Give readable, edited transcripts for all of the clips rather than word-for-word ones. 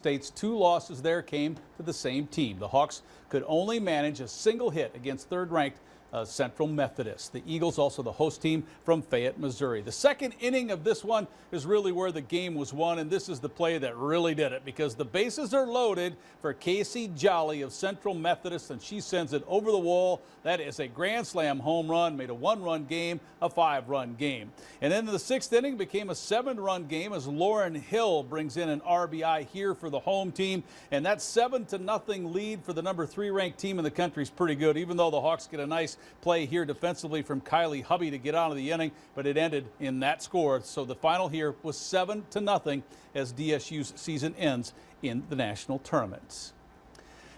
State's 2 losses there came to the same team. The Hawks could only manage a single hit against third-ranked Central Methodist. The Eagles also the host team from Fayette, Missouri. The second inning of this one is really where the game was won, and this is the play that really did it because the bases are loaded for Casey Jolly of Central Methodist, and she sends it over the wall. That is a grand slam home run, made a 1-run game a 5-run game. And then the 6th inning became a 7-run game as Lauren Hill brings in an RBI here for the home team, and that 7-0 lead for the number 3 ranked team in the country is pretty good, even though the Hawks get a nice play here defensively from Kylie Hubby to get out of the inning, but it ended in that score. So the final here was 7-0 as DSU's season ends in the national tournaments.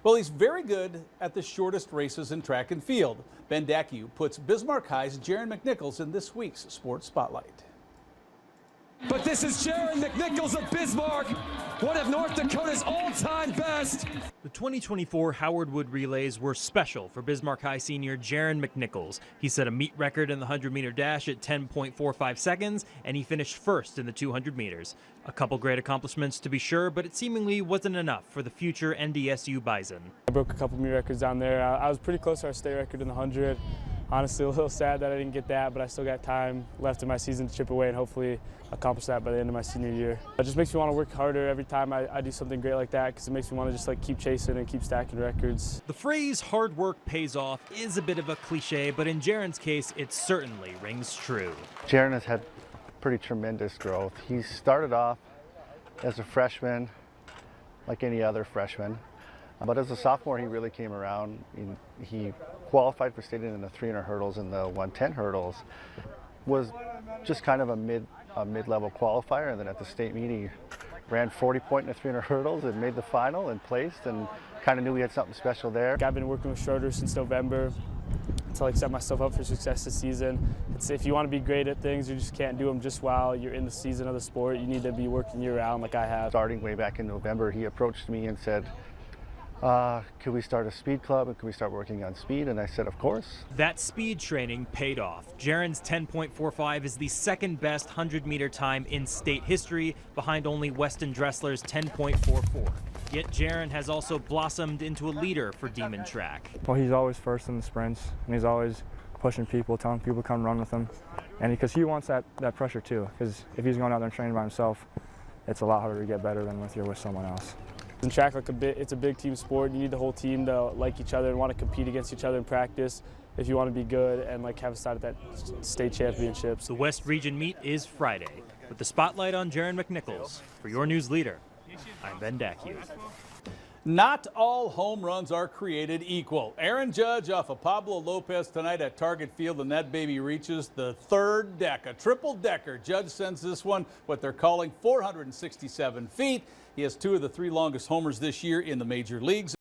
Well, he's very good at the shortest races in track and field. Ben Dackey puts Bismarck High's Jaron McNichols in this week's Sports Spotlight. But this is Jaron McNichols of Bismarck, one of North Dakota's all-time best. The 2024 Howard Wood Relays were special for Bismarck High senior Jaron McNichols. He set a meet record in the 100-meter dash at 10.45 seconds, and he finished first in the 200 meters. A couple great accomplishments to be sure, but it seemingly wasn't enough for the future NDSU Bison. I broke a couple meet records down there. I was pretty close to our state record in the 100. Honestly, a little sad that I didn't get that, but I still got time left in my season to chip away and hopefully accomplish that by the end of my senior year. It just makes me want to work harder every time I do something great like that because it makes me want to just keep chasing and keep stacking records. The phrase hard work pays off is a bit of a cliche, but in Jaron's case, it certainly rings true. Jaron has had pretty tremendous growth. He started off as a freshman like any other freshman. But as a sophomore, he really came around. He qualified for state in the 300 hurdles and the 110 hurdles. Was just kind of a mid-level qualifier, and then at the state meet he ran 40 point in the 300 hurdles and made the final and placed, and kind of knew we had something special there. I've been working with shorters since November to set myself up for success this season. If you want to be great at things, you just can't do them just while you're in the season of the sport. You need to be working year-round like I have. Starting way back in November, he approached me and said, could we start a speed club and could we start working on speed? And I said, of course. That speed training paid off. Jaron's 10.45 is the second best 100-meter time in state history, behind only Weston Dressler's 10.44. Yet Jaron has also blossomed into a leader for Demon Track. Well, he's always first in the sprints, and he's always pushing people, telling people to come run with him. And because he wants that pressure too, because if he's going out there and training by himself, it's a lot harder to get better than if you're with someone else. In track, it's a big team sport. You need the whole team to like each other and want to compete against each other in practice if you want to be good and have a shot at that state championships. The West Region meet is Friday. With the spotlight on Jaron McNichols, for your news leader, I'm Ben Dackey. Not all home runs are created equal. Aaron Judge off of Pablo Lopez tonight at Target Field, and that baby reaches the third deck, a triple decker. Judge sends this one what they're calling 467 feet. He has 2 of the 3 longest homers this year in the major leagues.